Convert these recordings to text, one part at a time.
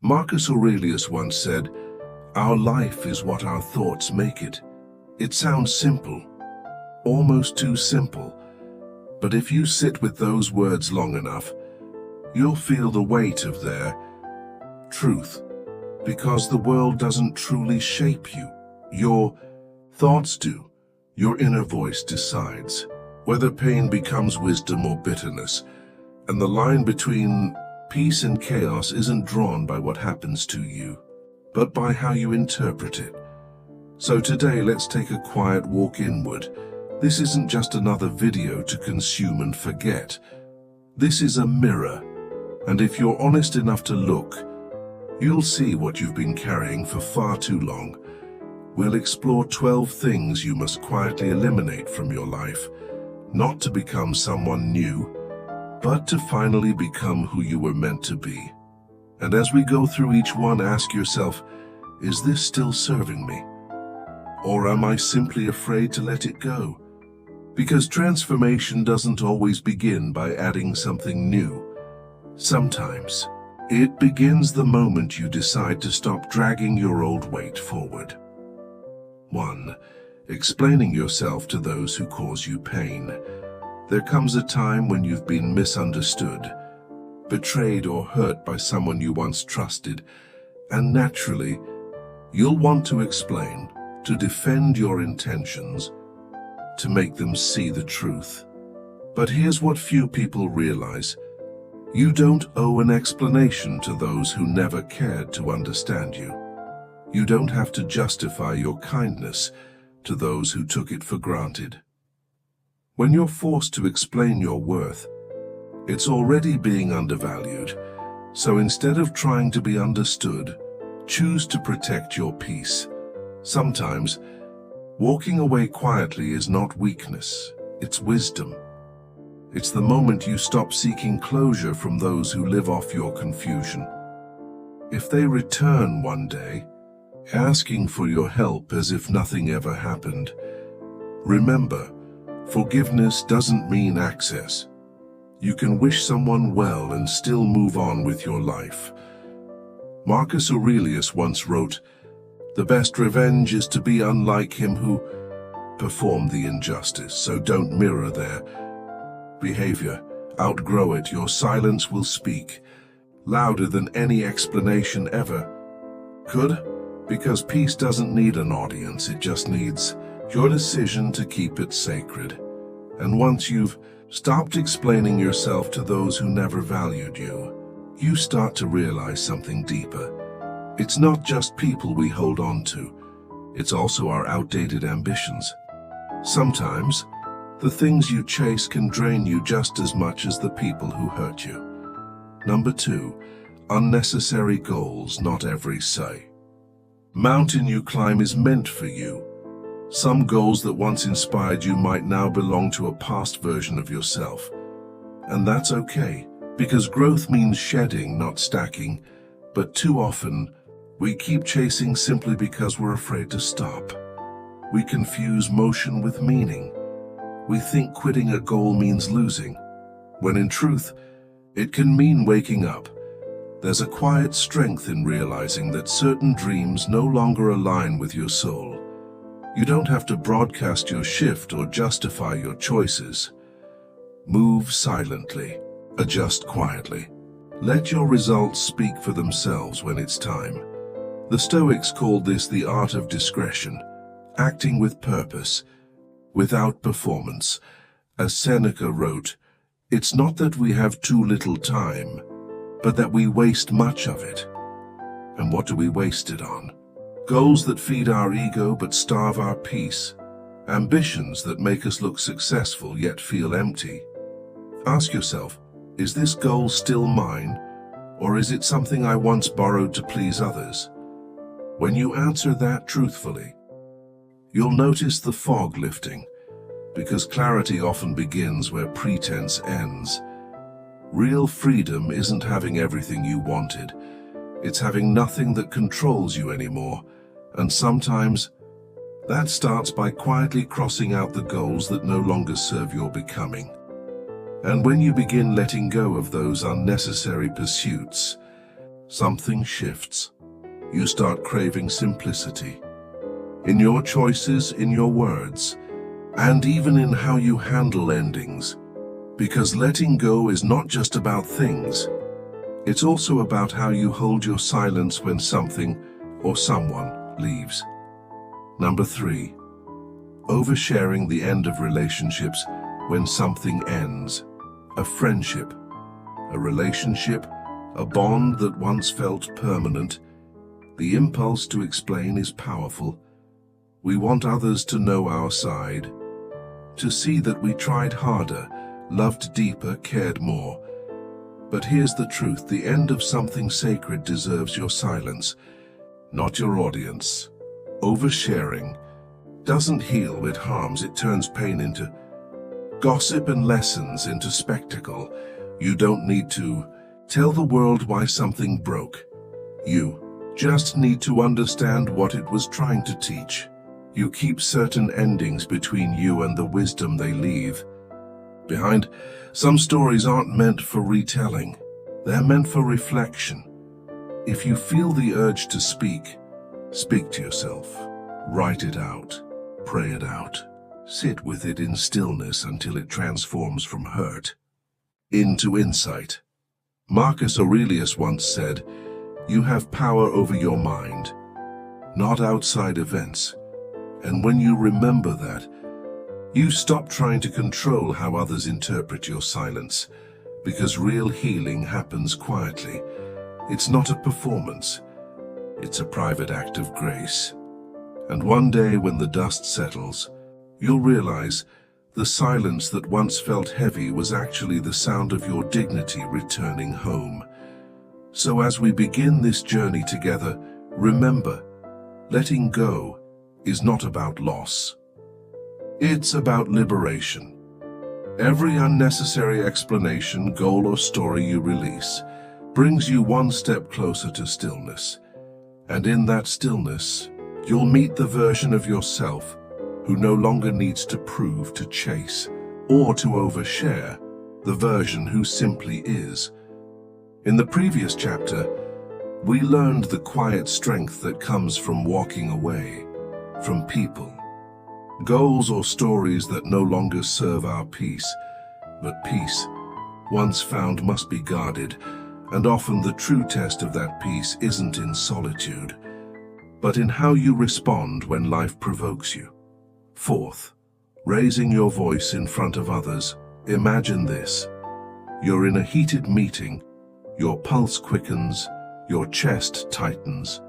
Marcus Aurelius once said, "Our life is what our thoughts make it." It sounds simple, almost too simple, but if you sit with those words long enough, you'll feel the weight of their truth, because the world doesn't truly shape you. Your thoughts do. Your inner voice decides whether pain becomes wisdom or bitterness, and the line between peace and chaos isn't drawn by what happens to you, but by how you interpret it. So today, let's take a quiet walk inward. This isn't just another video to consume and forget. This is a mirror, and if you're honest enough to look, you'll see what you've been carrying for far too long. We'll explore 12 things you must quietly eliminate from your life, not to become someone new, but to finally become who you were meant to be. And as we go through each one, ask yourself, is this still serving me? Or am I simply afraid to let it go? Because transformation doesn't always begin by adding something new. Sometimes it begins the moment you decide to stop dragging your old weight forward. 1. Explaining yourself to those who cause you pain. There comes a time when you've been misunderstood, betrayed or hurt by someone you once trusted, and naturally, you'll want to explain, to defend your intentions, to make them see the truth. But here's what few people realize. You don't owe an explanation to those who never cared to understand you. You don't have to justify your kindness to those who took it for granted. When you're forced to explain your worth, it's already being undervalued. So instead of trying to be understood, choose to protect your peace. Sometimes, walking away quietly is not weakness, it's wisdom. It's the moment you stop seeking closure from those who live off your confusion. If they return one day, asking for your help as if nothing ever happened, remember, forgiveness doesn't mean access. You can wish someone well and still move on with your life. Marcus Aurelius once wrote, "The best revenge is to be unlike him who performed the injustice." So don't mirror their behavior. Outgrow it. Your silence will speak louder than any explanation ever could, because peace doesn't need an audience. It just needs your decision to keep it sacred. And once you've stopped explaining yourself to those who never valued you, you start to realize something deeper. It's not just people we hold on to, it's also our outdated ambitions. Sometimes, the things you chase can drain you just as much as the people who hurt you. Number 2, unnecessary goals, not every say. Mountain you climb is meant for you. Some goals that once inspired you might now belong to a past version of yourself. And that's okay, because growth means shedding, not stacking. But too often, we keep chasing simply because we're afraid to stop. We confuse motion with meaning. We think quitting a goal means losing, when in truth, it can mean waking up. There's a quiet strength in realizing that certain dreams no longer align with your soul. You don't have to broadcast your shift or justify your choices. Move silently, adjust quietly. Let your results speak for themselves when it's time. The Stoics called this the art of discretion, acting with purpose, without performance. As Seneca wrote, "It's not that we have too little time, but that we waste much of it." And what do we waste it on? Goals that feed our ego but starve our peace. Ambitions that make us look successful yet feel empty. Ask yourself, is this goal still mine, or is it something I once borrowed to please others? When you answer that truthfully, you'll notice the fog lifting, because clarity often begins where pretense ends. Real freedom isn't having everything you wanted. It's having nothing that controls you anymore. And sometimes, that starts by quietly crossing out the goals that no longer serve your becoming. And when you begin letting go of those unnecessary pursuits, something shifts. You start craving simplicity. In your choices, in your words, and even in how you handle endings. Because letting go is not just about things. It's also about how you hold your silence when something or someone leaves. Number 3, oversharing the end of relationships when something ends. A friendship, a relationship, a bond that once felt permanent. The impulse to explain is powerful. We want others to know our side, to see that we tried harder, loved deeper, cared more. But here's the truth, the end of something sacred deserves your silence, not your audience. Oversharing doesn't heal, it harms, it turns pain into gossip and lessons into spectacle. You don't need to tell the world why something broke. You just need to understand what it was trying to teach. You keep certain endings between you and the wisdom they leave behind. Some stories aren't meant for retelling. They're meant for reflection. If you feel the urge to speak to yourself. Write it out. Pray it out. Sit with it in stillness until it transforms from hurt into insight. Marcus Aurelius once said, "You have power over your mind, not outside events." And when you remember that, you stop trying to control how others interpret your silence, because real healing happens quietly. It's not a performance. It's a private act of grace. And one day when the dust settles, you'll realize the silence that once felt heavy was actually the sound of your dignity returning home. So as we begin this journey together, remember, letting go is not about loss. It's about liberation. Every unnecessary explanation, goal, or story you release brings you one step closer to stillness. And in that stillness, you'll meet the version of yourself who no longer needs to prove, to chase, or to overshare, the version who simply is. In the previous chapter, we learned the quiet strength that comes from walking away from people, goals or stories that no longer serve our peace. But peace, once found, must be guarded, and often the true test of that peace isn't in solitude, but in how you respond when life provokes you. Fourth, raising your voice in front of others. Imagine this. You're in a heated meeting, your pulse quickens, your chest tightens.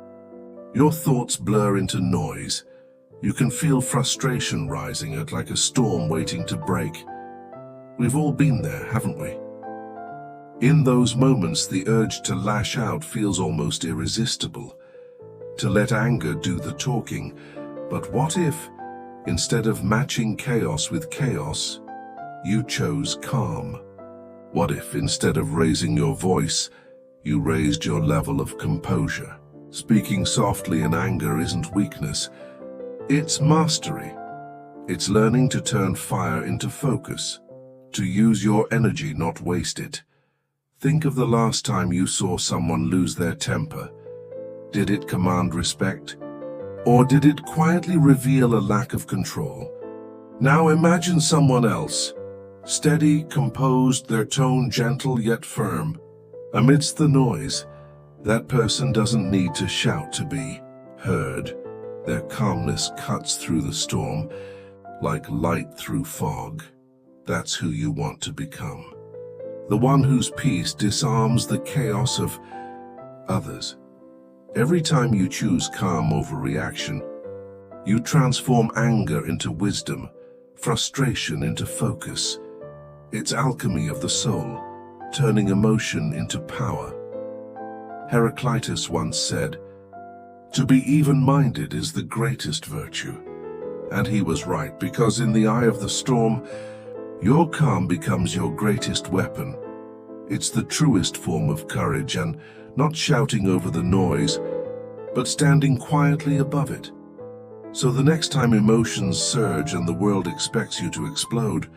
Your thoughts blur into noise. You can feel frustration rising like a storm waiting to break. We've all been there, haven't we? In those moments, the urge to lash out feels almost irresistible, to let anger do the talking. But what if, instead of matching chaos with chaos, you chose calm? What if, instead of raising your voice, you raised your level of composure? Speaking softly in anger isn't weakness. It's mastery. It's learning to turn fire into focus, to use your energy, not waste it. Think of the last time you saw someone lose their temper. Did it command respect? Or did it quietly reveal a lack of control? Now imagine someone else, steady, composed, their tone gentle yet firm. Amidst the noise, that person doesn't need to shout to be heard. Their calmness cuts through the storm like light through fog. That's who you want to become. The one whose peace disarms the chaos of others. Every time you choose calm over reaction, you transform anger into wisdom, frustration into focus. It's alchemy of the soul, turning emotion into power. Heraclitus once said, "To be even-minded is the greatest virtue." And he was right, because in the eye of the storm, your calm becomes your greatest weapon. It's the truest form of courage, and not shouting over the noise, but standing quietly above it. So the next time emotions surge and the world expects you to explode,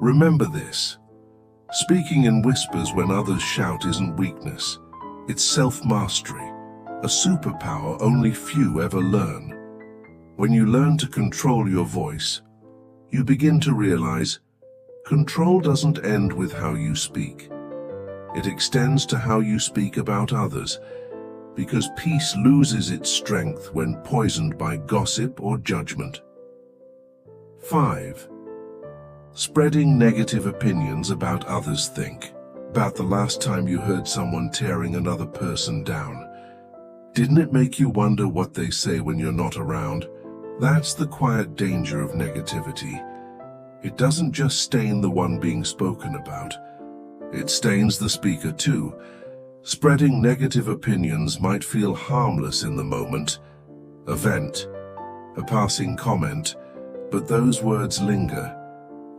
remember this. Speaking in whispers when others shout isn't weakness. It's self-mastery, a superpower only few ever learn. When you learn to control your voice, you begin to realize control doesn't end with how you speak. It extends to how you speak about others, because peace loses its strength when poisoned by gossip or judgment. 5. Spreading negative opinions about others. Think about the last time you heard someone tearing another person down. Didn't it make you wonder what they say when you're not around? That's the quiet danger of negativity. It doesn't just stain the one being spoken about. It stains the speaker too. Spreading negative opinions might feel harmless in the moment, a vent, a passing comment, but those words linger.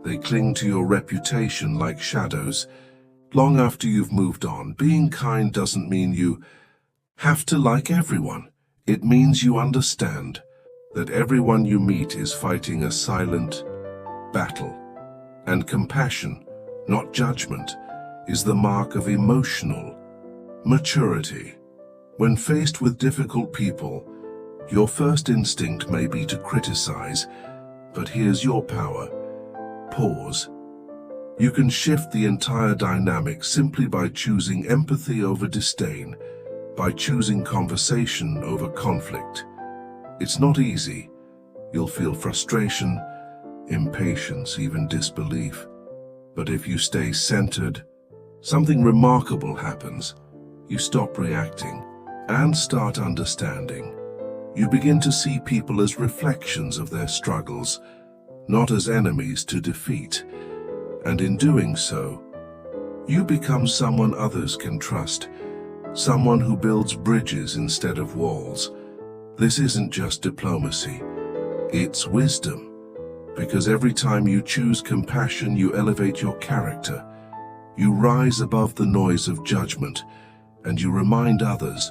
They cling to your reputation like shadows. Long after you've moved on, being kind doesn't mean you have to like everyone. It means you understand that everyone you meet is fighting a silent battle. And compassion, not judgment, is the mark of emotional maturity. When faced with difficult people, your first instinct may be to criticize, but here's your power. Pause. You can shift the entire dynamic simply by choosing empathy over disdain, by choosing conversation over conflict. It's not easy. You'll feel frustration, impatience, even disbelief. But if you stay centered, something remarkable happens. You stop reacting and start understanding. You begin to see people as reflections of their struggles, not as enemies to defeat. And in doing so, you become someone others can trust, someone who builds bridges instead of walls. This isn't just diplomacy, it's wisdom. Because every time you choose compassion, you elevate your character. You rise above the noise of judgment, and you remind others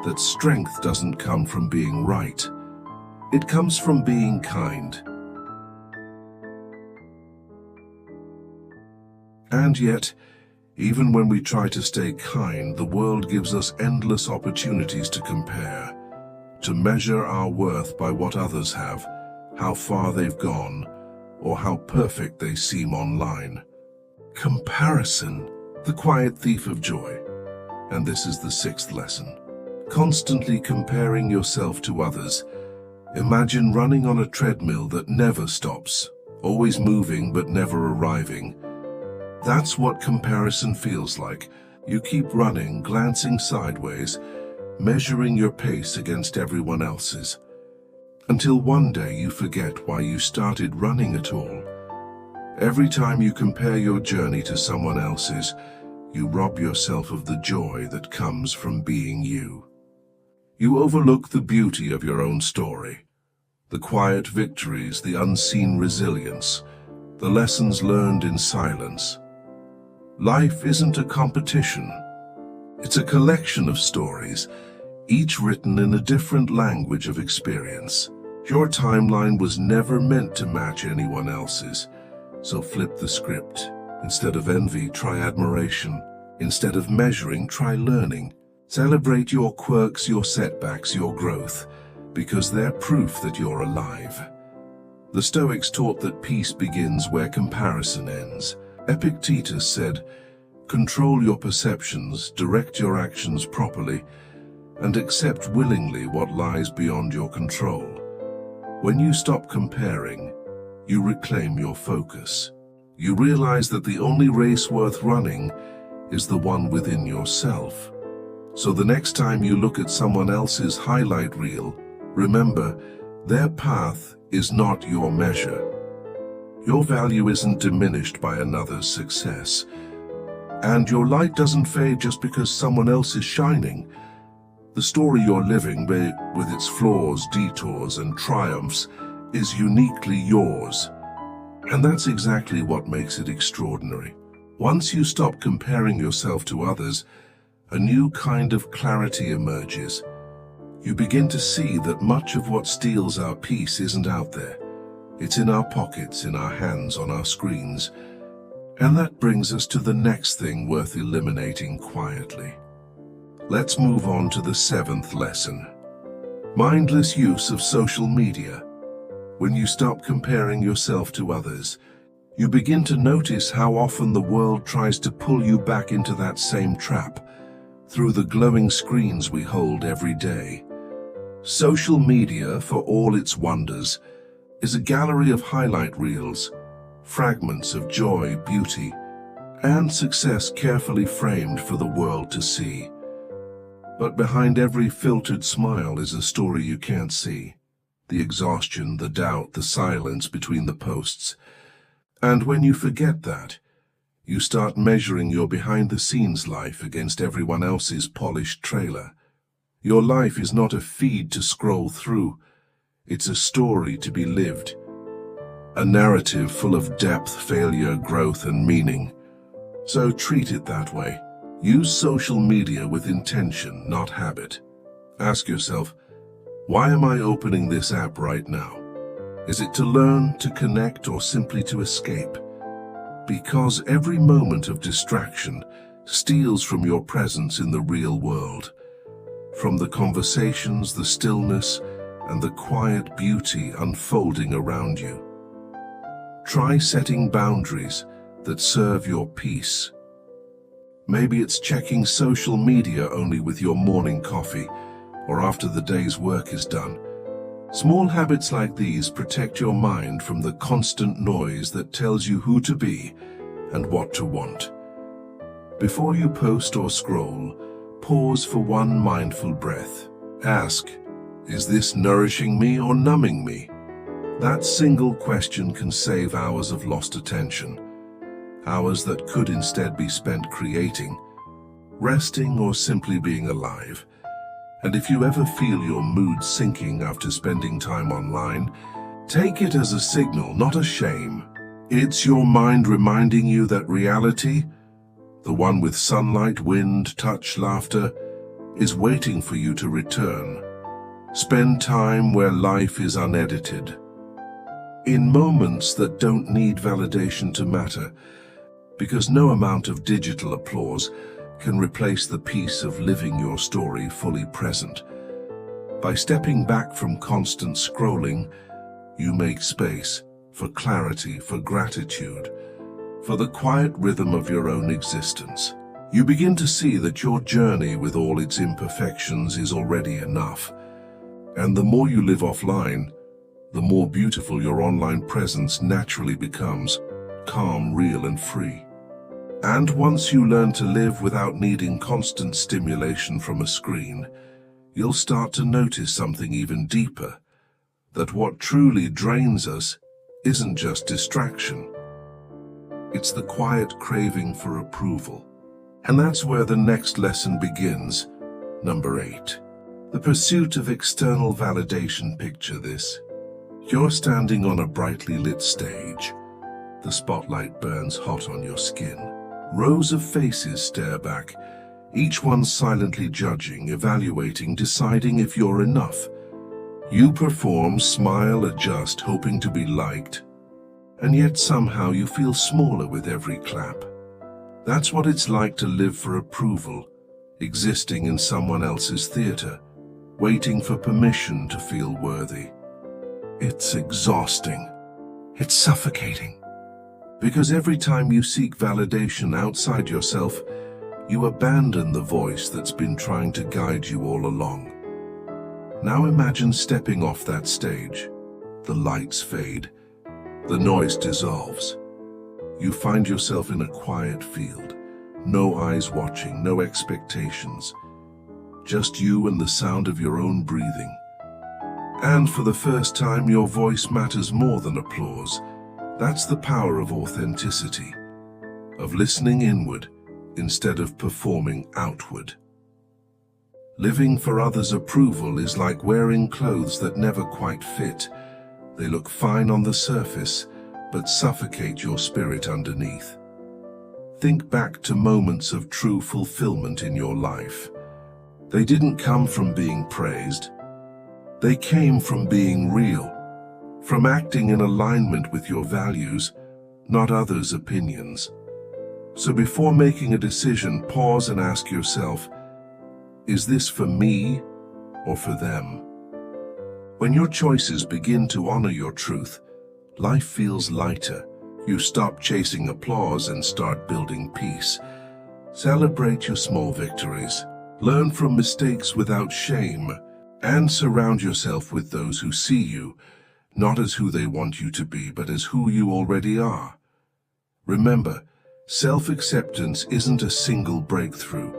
that strength doesn't come from being right. It comes from being kind. And yet, even when we try to stay kind, the world gives us endless opportunities to compare, to measure our worth by what others have, how far they've gone, or how perfect they seem online. Comparison, the quiet thief of joy. And this is the 6th lesson. Constantly comparing yourself to others. Imagine running on a treadmill that never stops, always moving but never arriving. That's what comparison feels like. You keep running, glancing sideways, measuring your pace against everyone else's, until one day you forget why you started running at all. Every time you compare your journey to someone else's, you rob yourself of the joy that comes from being you. You overlook the beauty of your own story, the quiet victories, the unseen resilience, the lessons learned in silence. Life isn't a competition. It's a collection of stories, each written in a different language of experience. Your timeline was never meant to match anyone else's, so flip the script. Instead of envy, try admiration. Instead of measuring, try learning. Celebrate your quirks, your setbacks, your growth, because they're proof that you're alive. The Stoics taught that peace begins where comparison ends. Epictetus said, "Control your perceptions, direct your actions properly, and accept willingly what lies beyond your control." When you stop comparing, you reclaim your focus. You realize that the only race worth running is the one within yourself. So the next time you look at someone else's highlight reel, remember, their path is not your measure. Your value isn't diminished by another's success. And your light doesn't fade just because someone else is shining. The story you're living, with its flaws, detours, and triumphs, is uniquely yours. And that's exactly what makes it extraordinary. Once you stop comparing yourself to others, a new kind of clarity emerges. You begin to see that much of what steals our peace isn't out there. It's in our pockets, in our hands, on our screens. And that brings us to the next thing worth eliminating quietly. Let's move on to the seventh lesson. Mindless use of social media. When you stop comparing yourself to others, you begin to notice how often the world tries to pull you back into that same trap through the glowing screens we hold every day. Social media, for all its wonders, is a gallery of highlight reels, fragments of joy, beauty, and success carefully framed for the world to see. But behind every filtered smile is a story you can't see. The exhaustion, the doubt, the silence between the posts. And when you forget that, you start measuring your behind-the-scenes life against everyone else's polished trailer. Your life is not a feed to scroll through. It's a story to be lived. A narrative full of depth, failure, growth, and meaning. So treat it that way. Use social media with intention, not habit. Ask yourself, why am I opening this app right now? Is it to learn, to connect, or simply to escape? Because every moment of distraction steals from your presence in the real world. From the conversations, the stillness, and the quiet beauty unfolding around you. Try setting boundaries that serve your peace. Maybe it's checking social media only with your morning coffee or after the day's work is done. Small habits like these protect your mind from the constant noise that tells you who to be and what to want. Before you post or scroll, pause for one mindful breath. Ask, is this nourishing me or numbing me? That single question can save hours of lost attention. Hours that could instead be spent creating, resting, or simply being alive. And if you ever feel your mood sinking after spending time online, take it as a signal, not a shame. It's your mind reminding you that reality, the one with sunlight, wind, touch, laughter, is waiting for you to return. Spend time where life is unedited. In moments that don't need validation to matter, because no amount of digital applause can replace the peace of living your story fully present. By stepping back from constant scrolling, you make space for clarity, for gratitude, for the quiet rhythm of your own existence. You begin to see that your journey with all its imperfections is already enough. And the more you live offline, the more beautiful your online presence naturally becomes, calm, real, and free. And once you learn to live without needing constant stimulation from a screen, you'll start to notice something even deeper, that what truly drains us isn't just distraction. It's the quiet craving for approval. And that's where the next lesson begins. Number 8. The pursuit of external validation. Picture this. You're standing on a brightly lit stage. The spotlight burns hot on your skin. Rows of faces stare back, each one silently judging, evaluating, deciding if you're enough. You perform, smile, adjust, hoping to be liked. And yet somehow you feel smaller with every clap. That's what it's like to live for approval, existing in someone else's theater, waiting for permission to feel worthy. It's exhausting. It's suffocating. Because every time you seek validation outside yourself, you abandon the voice that's been trying to guide you all along. Now imagine stepping off that stage. The lights fade. The noise dissolves. You find yourself in a quiet field. No eyes watching, no expectations. Just you and the sound of your own breathing. And for the first time, your voice matters more than applause. That's the power of authenticity, of listening inward instead of performing outward. Living for others' approval is like wearing clothes that never quite fit. They look fine on the surface, but suffocate your spirit underneath. Think back to moments of true fulfillment in your life. They didn't come from being praised. They came from being real. From acting in alignment with your values, not others' opinions. So before making a decision, pause and ask yourself, Is this for me or for them? When your choices begin to honor your truth, life feels lighter. You stop chasing applause and start building peace. Celebrate your small victories. Learn from mistakes without shame. And surround yourself with those who see you, not as who they want you to be, but as who you already are. Remember, self-acceptance isn't a single breakthrough.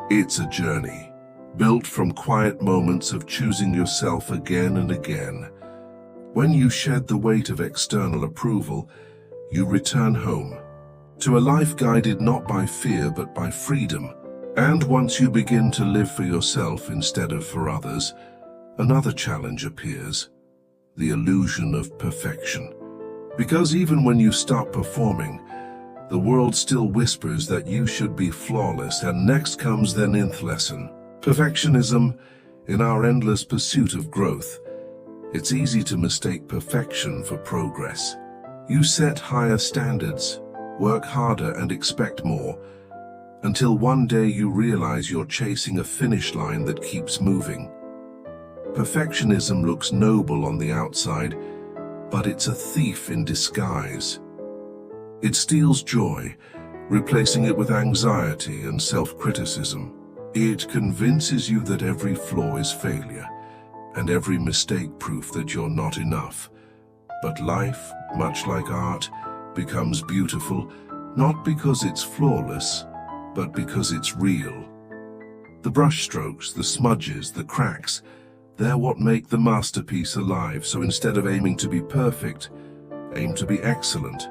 It's a journey, built from quiet moments of choosing yourself again and again. When you shed the weight of external approval, you return home, to a life guided not by fear but by freedom. And once you begin to live for yourself instead of for others, another challenge appears: the illusion of perfection. Because even when you stop performing, the world still whispers that you should be flawless, and next comes the ninth lesson: perfectionism. In our endless pursuit of growth, it's easy to mistake perfection for progress. You set higher standards, work harder and expect more, until one day you realize you're chasing a finish line that keeps moving. Perfectionism looks noble on the outside, but it's a thief in disguise. It steals joy, replacing it with anxiety and self-criticism. It convinces you that every flaw is failure, and every mistake proof that you're not enough. But life, much like art, becomes beautiful, not because it's flawless, but because it's real. The brushstrokes, the smudges, the cracks, they're what make the masterpiece alive. So instead of aiming to be perfect, aim to be excellent.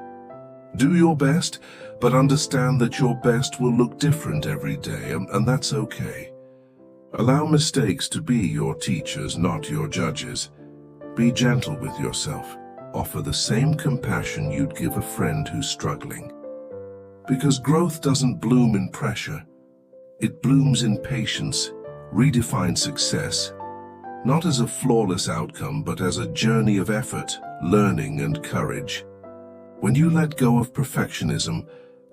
Do your best, but understand that your best will look different every day, and that's okay. Allow mistakes to be your teachers, not your judges. Be gentle with yourself. Offer the same compassion you'd give a friend who's struggling. Because growth doesn't bloom in pressure. It blooms in patience. Redefine success, not as a flawless outcome, but as a journey of effort, learning, and courage. When you let go of perfectionism,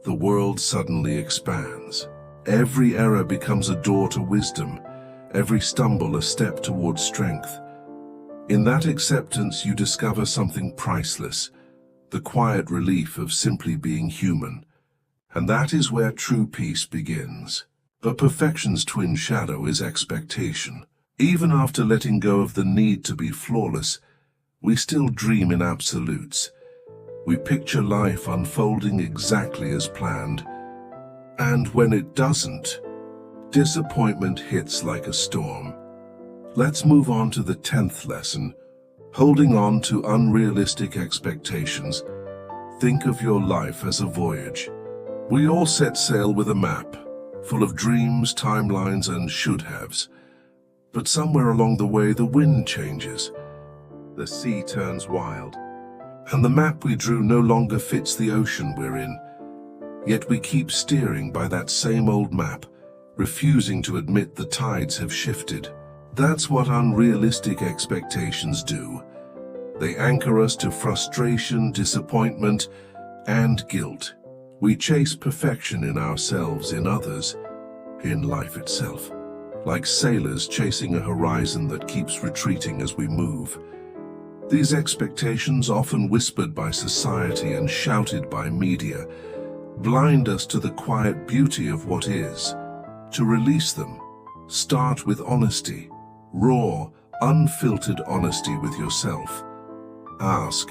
the world suddenly expands. Every error becomes a door to wisdom, every stumble a step toward strength. In that acceptance, you discover something priceless, the quiet relief of simply being human. And that is where true peace begins. But perfection's twin shadow is expectation. Even after letting go of the need to be flawless, we still dream in absolutes. We picture life unfolding exactly as planned. And when it doesn't, disappointment hits like a storm. Let's move on to the 10th lesson: holding on to unrealistic expectations. Think of your life as a voyage. We all set sail with a map, full of dreams, timelines, and should-haves. But somewhere along the way, the wind changes. The sea turns wild, and the map we drew no longer fits the ocean we're in. Yet we keep steering by that same old map, refusing to admit the tides have shifted. That's what unrealistic expectations do. They anchor us to frustration, disappointment, and guilt. We chase perfection in ourselves, in others, in life itself, like sailors chasing a horizon that keeps retreating as we move. These expectations, often whispered by society and shouted by media, blind us to the quiet beauty of what is. To release them, start with honesty, raw, unfiltered honesty with yourself. Ask,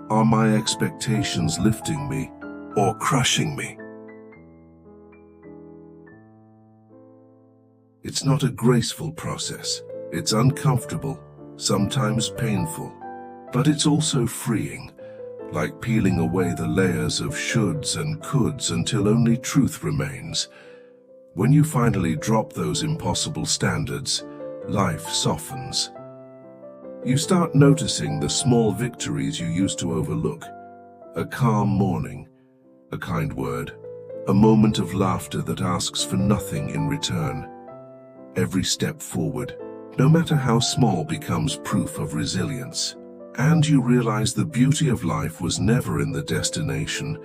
are my expectations lifting me or crushing me? It's not a graceful process. It's uncomfortable, sometimes painful, but it's also freeing, like peeling away the layers of shoulds and coulds until only truth remains. When you finally drop those impossible standards, life softens. You start noticing the small victories you used to overlook: a calm morning, a kind word, a moment of laughter that asks for nothing in return. Every step forward, no matter how small, becomes proof of resilience. And you realize the beauty of life was never in the destination,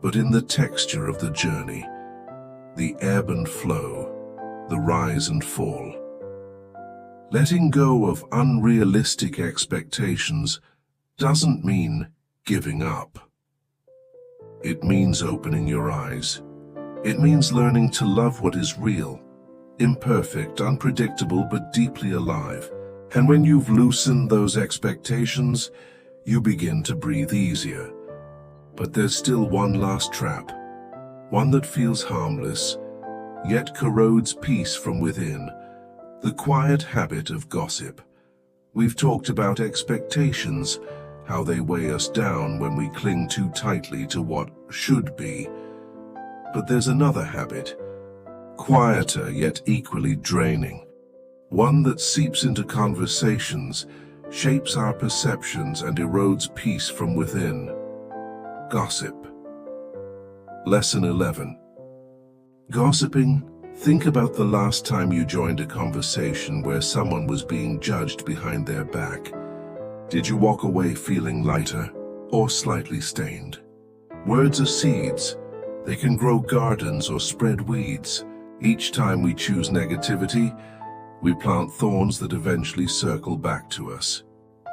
but in the texture of the journey, the ebb and flow, the rise and fall. Letting go of unrealistic expectations doesn't mean giving up. It means opening your eyes. It means learning to love what is real, imperfect, unpredictable, but deeply alive. And when you've loosened those expectations, you begin to breathe easier. But there's still one last trap, one that feels harmless, yet corrodes peace from within, the quiet habit of gossip. We've talked about expectations, how they weigh us down when we cling too tightly to what should be. But there's another habit, quieter yet equally draining, one that seeps into conversations, shapes our perceptions, and erodes peace from within. Gossip. Lesson 11. Gossiping. Think about the last time you joined a conversation where someone was being judged behind their back. Did you walk away feeling lighter or slightly stained? Words are seeds. They can grow gardens or spread weeds. Each time we choose negativity, we plant thorns that eventually circle back to us.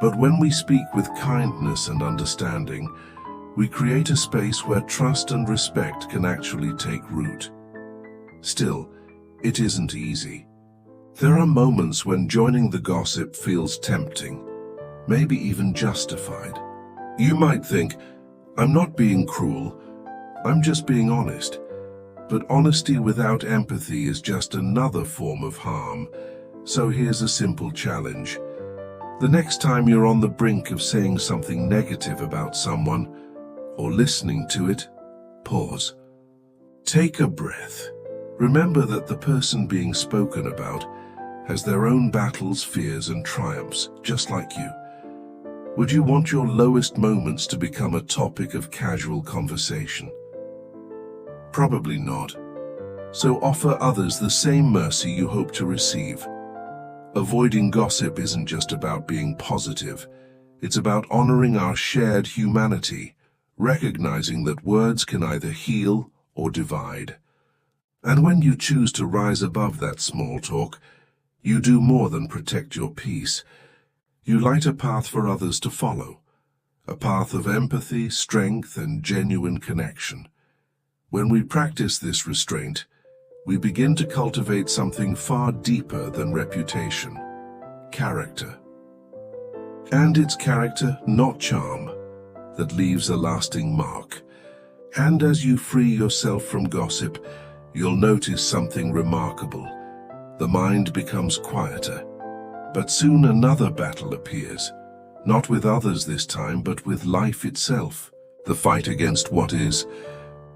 But when we speak with kindness and understanding, we create a space where trust and respect can actually take root. Still, it isn't easy. There are moments when joining the gossip feels tempting, maybe even justified. You might think, I'm not being cruel, I'm just being honest. But honesty without empathy is just another form of harm. So here's a simple challenge. The next time you're on the brink of saying something negative about someone, or listening to it, pause. Take a breath. Remember that the person being spoken about has their own battles, fears, and triumphs, just like you. Would you want your lowest moments to become a topic of casual conversation? Probably not. So offer others the same mercy you hope to receive. Avoiding gossip isn't just about being positive. It's about honoring our shared humanity, recognizing that words can either heal or divide. And when you choose to rise above that small talk, you do more than protect your peace. You light a path for others to follow, a path of empathy, strength, and genuine connection. When we practice this restraint, we begin to cultivate something far deeper than reputation, character. And it's character, not charm, that leaves a lasting mark. And as you free yourself from gossip, you'll notice something remarkable. The mind becomes quieter. But soon another battle appears, not with others this time, but with life itself, the fight against what is.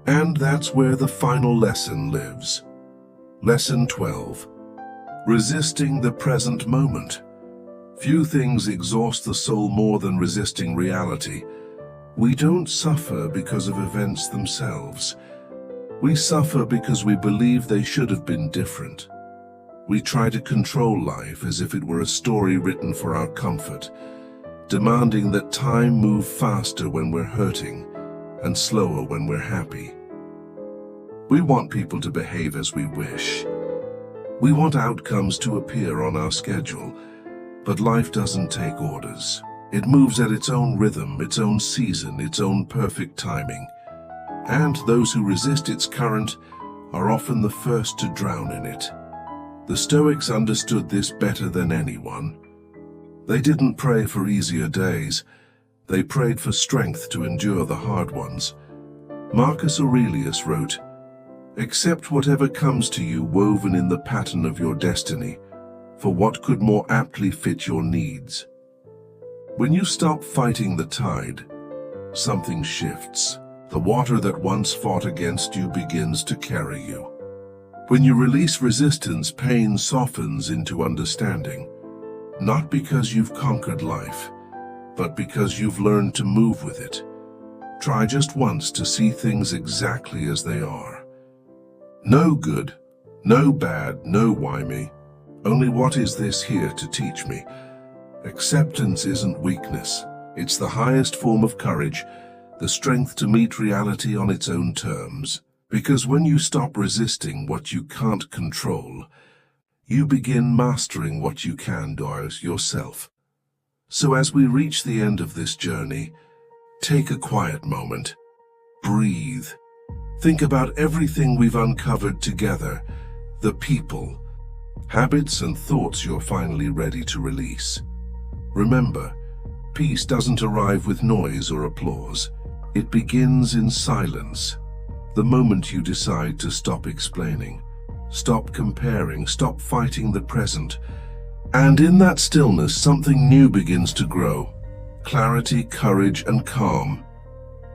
And that's where the final lesson lives. Lesson 12. Resisting the present moment. Few things exhaust the soul more than resisting reality. We don't suffer because of events themselves. We suffer because we believe they should have been different. We try to control life as if it were a story written for our comfort, demanding that time move faster when we're hurting and slower when we're happy. We want people to behave as we wish. We want outcomes to appear on our schedule, but life doesn't take orders. It moves at its own rhythm, its own season, its own perfect timing. And those who resist its current are often the first to drown in it. The Stoics understood this better than anyone. They didn't pray for easier days. They prayed for strength to endure the hard ones. Marcus Aurelius wrote, "Accept whatever comes to you woven in the pattern of your destiny, for what could more aptly fit your needs?" When you stop fighting the tide, something shifts. The water that once fought against you begins to carry you. When you release resistance, pain softens into understanding, not because you've conquered life, but because you've learned to move with it. Try just once to see things exactly as they are. No good, no bad, no why me. Only what is this here to teach me? Acceptance isn't weakness. It's the highest form of courage, the strength to meet reality on its own terms. Because when you stop resisting what you can't control, you begin mastering what you can do yourself. So as we reach the end of this journey, take a quiet moment. Breathe. Think about everything we've uncovered together, the people, habits and thoughts you're finally ready to release. Remember, peace doesn't arrive with noise or applause. It begins in silence. The moment you decide to stop explaining, stop comparing, stop fighting the present. And in that stillness, something new begins to grow. Clarity, courage, and calm.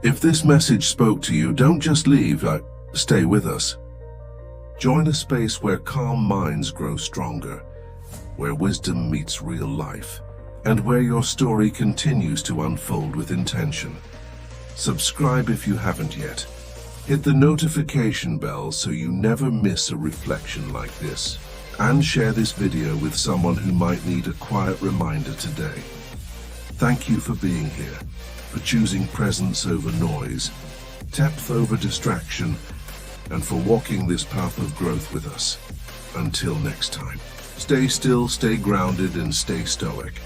If this message spoke to you, don't just leave, stay with us. Join a space where calm minds grow stronger, where wisdom meets real life, and where your story continues to unfold with intention. Subscribe if you haven't yet. Hit the notification bell so you never miss a reflection like this. And share this video with someone who might need a quiet reminder today. Thank you for being here, for choosing presence over noise, depth over distraction, and for walking this path of growth with us. Until next time, stay still, stay grounded, and stay stoic.